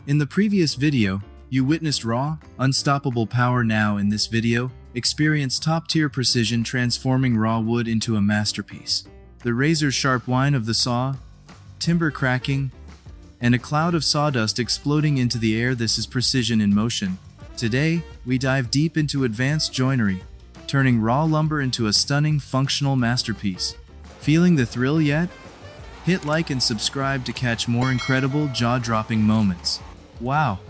In the previous video, you witnessed raw, unstoppable power. Now in this video, experience top-tier precision transforming raw wood into a masterpiece. The razor-sharp whine of the saw, timber cracking, and a cloud of sawdust exploding into the air. This is precision in motion. Today, we dive deep into advanced joinery, turning raw lumber into a stunning, functional masterpiece. Feeling the thrill yet? Hit like and subscribe to catch more incredible, jaw-dropping moments. Wow!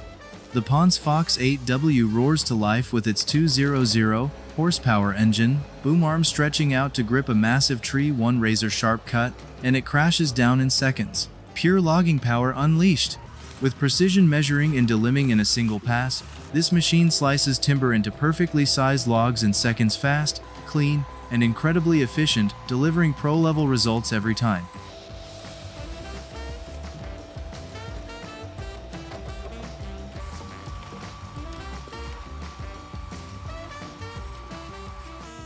The Pons Fox 8W roars to life with its 200 horsepower engine, boom arms stretching out to grip a massive tree. One razor-sharp cut, and it crashes down in seconds. Pure logging power unleashed. With precision measuring and delimbing in a single pass, this machine slices timber into perfectly sized logs in seconds. Fast, clean, and incredibly efficient, delivering pro-level results every time.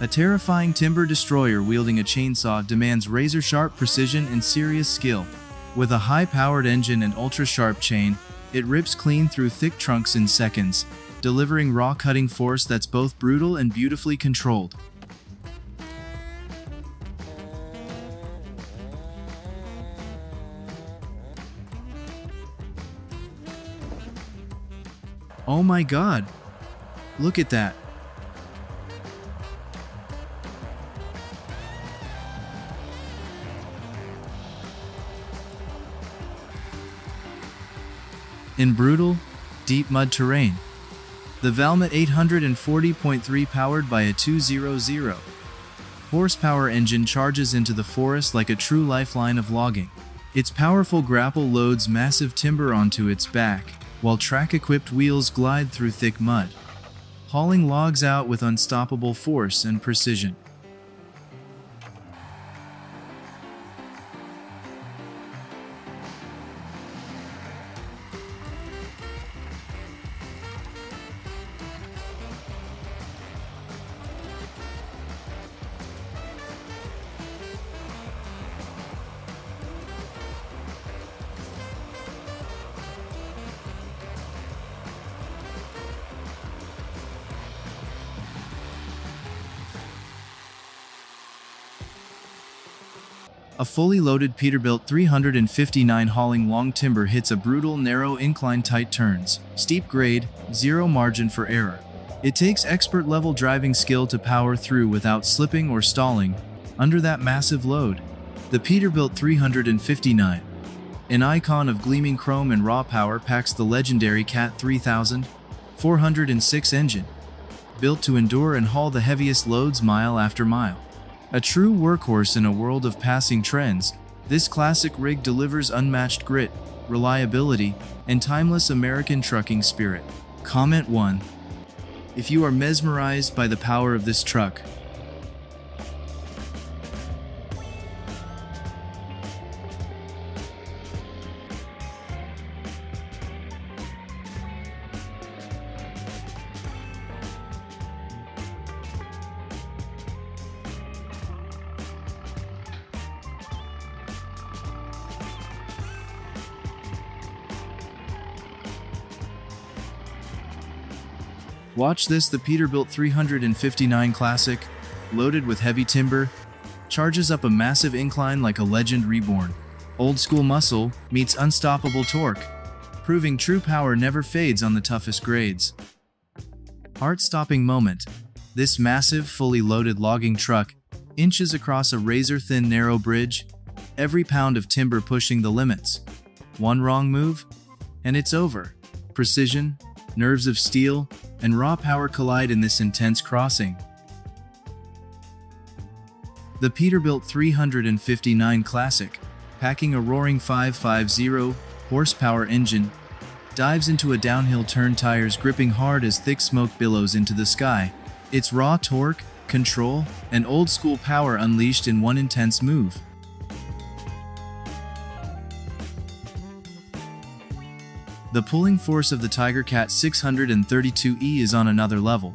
A terrifying timber destroyer wielding a chainsaw demands razor-sharp precision and serious skill. With a high-powered engine and ultra-sharp chain, it rips clean through thick trunks in seconds, delivering raw cutting force that's both brutal and beautifully controlled. Oh my God! Look at that! In brutal, deep mud terrain, the Valmet 840.3 powered by a 200 horsepower engine charges into the forest like a true lifeline of logging. Its powerful grapple loads massive timber onto its back, while track-equipped wheels glide through thick mud, hauling logs out with unstoppable force and precision. A fully loaded Peterbilt 359 hauling long timber hits a brutal, narrow incline, tight turns, steep grade, zero margin for error. It takes expert-level driving skill to power through without slipping or stalling under that massive load. The Peterbilt 359, an icon of gleaming chrome and raw power, packs the legendary Cat 3406 engine, built to endure and haul the heaviest loads mile after mile. A true workhorse in a world of passing trends, this classic rig delivers unmatched grit, reliability, and timeless American trucking spirit. Comment 1. If you are mesmerized by the power of this truck. Watch this: the Peterbilt 359 Classic, loaded with heavy timber, charges up a massive incline like a legend reborn. Old school muscle meets unstoppable torque, proving true power never fades on the toughest grades. Heart-stopping moment. This massive, fully loaded logging truck inches across a razor-thin narrow bridge, every pound of timber pushing the limits. One wrong move, and it's over. Precision, nerves of steel, and raw power collide in this intense crossing. The Peterbilt 359 Classic, packing a roaring 550 horsepower engine, dives into a downhill turn, tires gripping hard as thick smoke billows into the sky. Its raw torque, control, and old-school power unleashed in one intense move. The pulling force of the Tigercat 632E is on another level.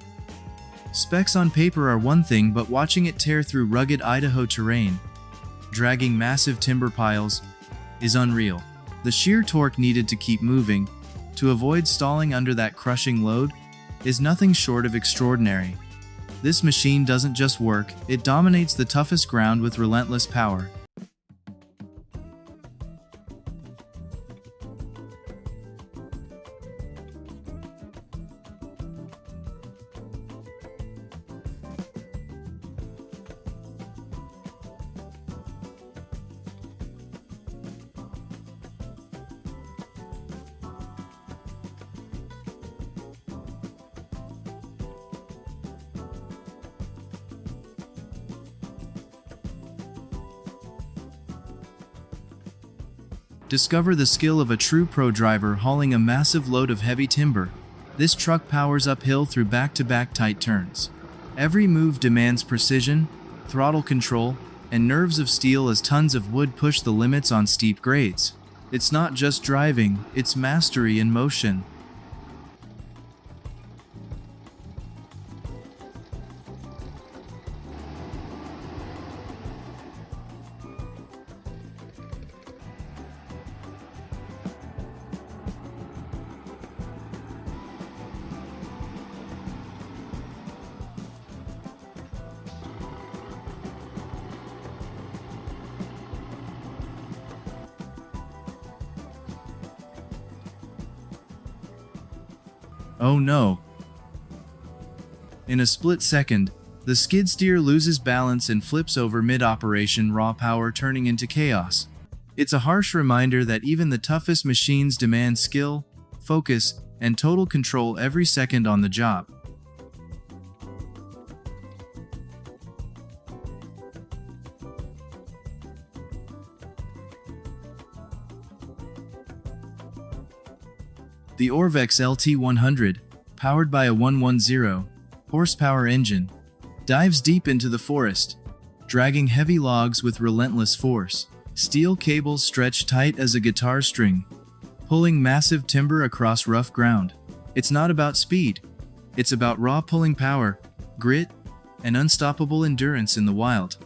Specs on paper are one thing, but watching it tear through rugged Idaho terrain, dragging massive timber piles, is unreal. The sheer torque needed to keep moving, to avoid stalling under that crushing load is nothing short of extraordinary. This machine doesn't just work, it dominates the toughest ground with relentless power. Discover the skill of a true pro driver hauling a massive load of heavy timber. This truck powers uphill through back-to-back tight turns. Every move demands precision, throttle control, and nerves of steel as tons of wood push the limits on steep grades. It's not just driving, it's mastery in motion. Oh no! In a split second, the skid steer loses balance and flips over mid-operation, raw power turning into chaos. It's a harsh reminder that even the toughest machines demand skill, focus, and total control every second on the job. The Orvex LT100, powered by a 110 horsepower engine, dives deep into the forest, dragging heavy logs with relentless force. Steel cables stretch tight as a guitar string, pulling massive timber across rough ground. It's not about speed, it's about raw pulling power, grit, and unstoppable endurance in the wild.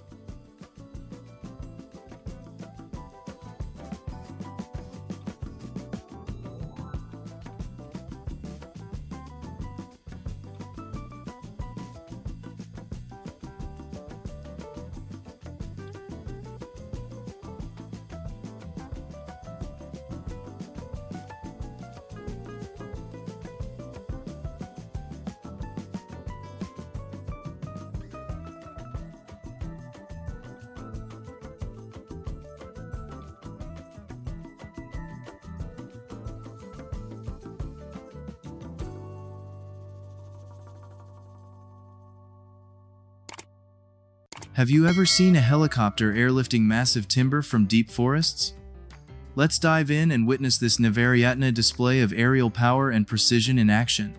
Have you ever seen a helicopter airlifting massive timber from deep forests? Let's dive in and witness this neveryatina display of aerial power and precision in action.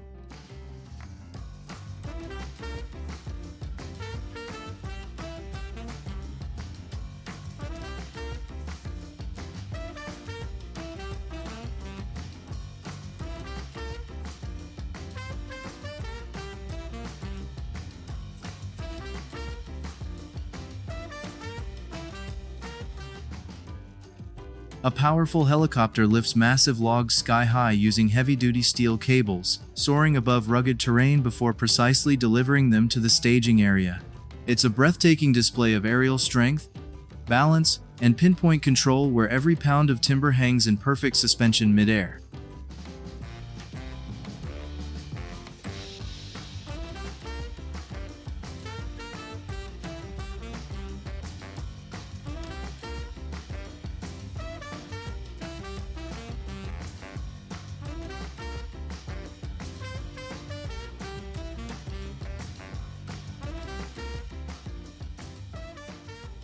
A powerful helicopter lifts massive logs sky-high using heavy-duty steel cables, soaring above rugged terrain before precisely delivering them to the staging area. It's a breathtaking display of aerial strength, balance, and pinpoint control where every pound of timber hangs in perfect suspension mid-air.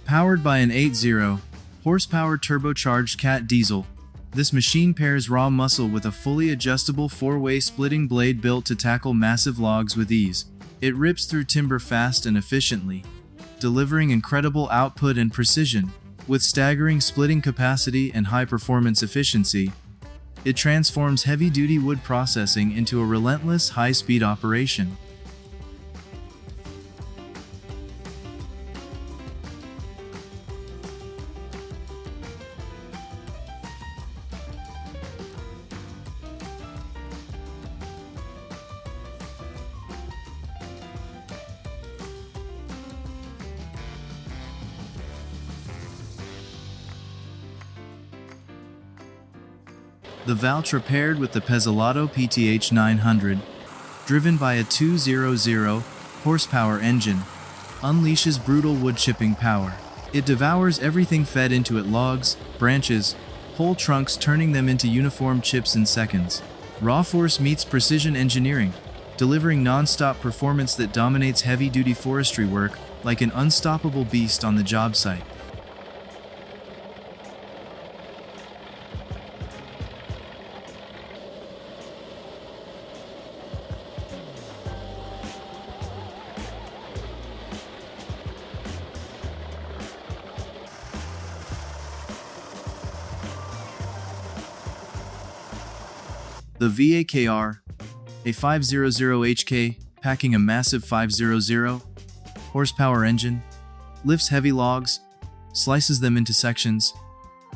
Powered by an 80 horsepower turbocharged Cat diesel, this machine pairs raw muscle with a fully adjustable 4-way splitting blade built to tackle massive logs with ease. It rips through timber fast and efficiently, delivering incredible output and precision. With staggering splitting capacity and high-performance efficiency, it transforms heavy-duty wood processing into a relentless, high-speed operation. The Valtra paired with the Peterbilt PTH900, driven by a 200 horsepower engine, unleashes brutal wood chipping power. It devours everything fed into it: logs, branches, whole trunks, turning them into uniform chips in seconds. Raw force meets precision engineering, delivering non-stop performance that dominates heavy-duty forestry work like an unstoppable beast on the job site. The VAKR, a 500HK, packing a massive 500 horsepower engine, lifts heavy logs, slices them into sections,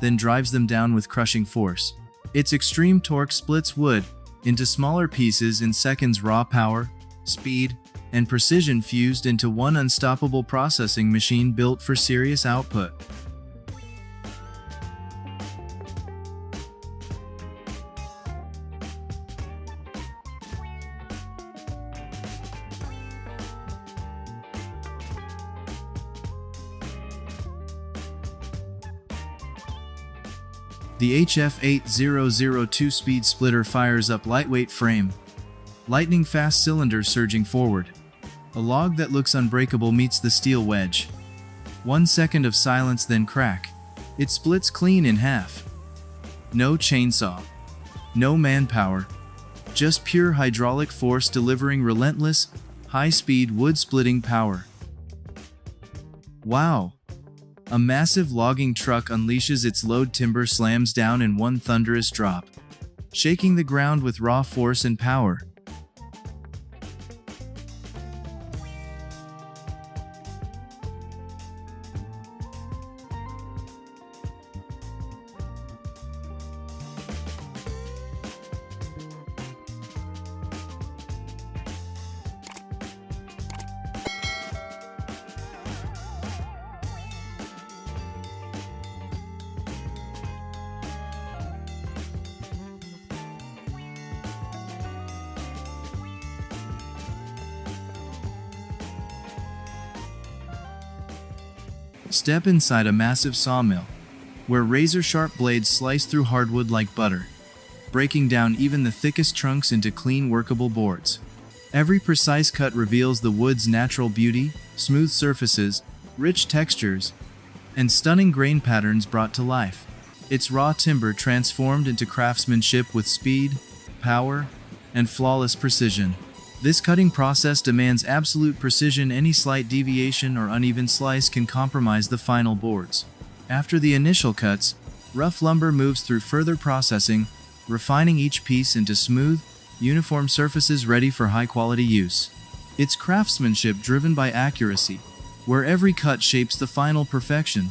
then drives them down with crushing force. Its extreme torque splits wood into smaller pieces in seconds. Raw power, speed, and precision fused into one unstoppable processing machine built for serious output. The HF8002 speed splitter fires up lightweight frame, lightning-fast cylinders surging forward. A log that looks unbreakable meets the steel wedge. 1 second of silence, then crack. It splits clean in half. No chainsaw, no manpower, just pure hydraulic force delivering relentless, high-speed wood-splitting power. Wow! A massive logging truck unleashes its load. Timber slams down in one thunderous drop, shaking the ground with raw force and power. Step inside a massive sawmill, where razor-sharp blades slice through hardwood like butter, breaking down even the thickest trunks into clean, workable boards. Every precise cut reveals the wood's natural beauty: smooth surfaces, rich textures, and stunning grain patterns brought to life. It's raw timber transformed into craftsmanship with speed, power, and flawless precision. This cutting process demands absolute precision. Any slight deviation or uneven slice can compromise the final boards. After the initial cuts, rough lumber moves through further processing, refining each piece into smooth, uniform surfaces ready for high-quality use. It's craftsmanship driven by accuracy, where every cut shapes the final perfection.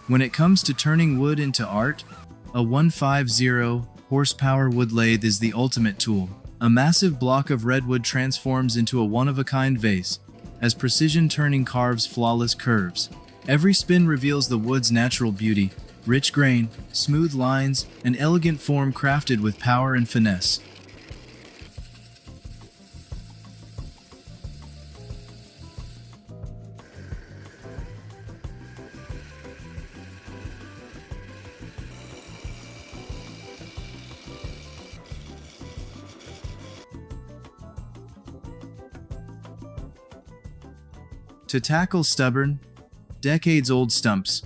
When it comes to turning wood into art, a 150 horsepower wood lathe is the ultimate tool. A massive block of redwood transforms into a one-of-a-kind vase, as precision turning carves flawless curves. Every spin reveals the wood's natural beauty: rich grain, smooth lines, and elegant form crafted with power and finesse. To tackle stubborn, decades-old stumps,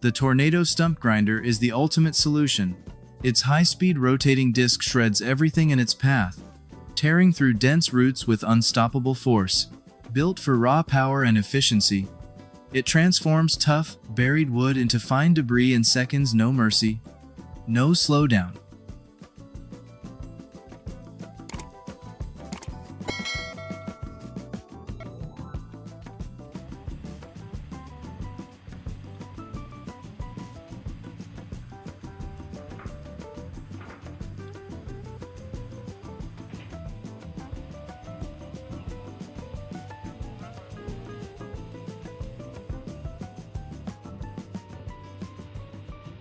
the Tornado Stump Grinder is the ultimate solution. Its high-speed rotating disc shreds everything in its path, tearing through dense roots with unstoppable force. Built for raw power and efficiency, it transforms tough, buried wood into fine debris in seconds. No mercy, no slowdown.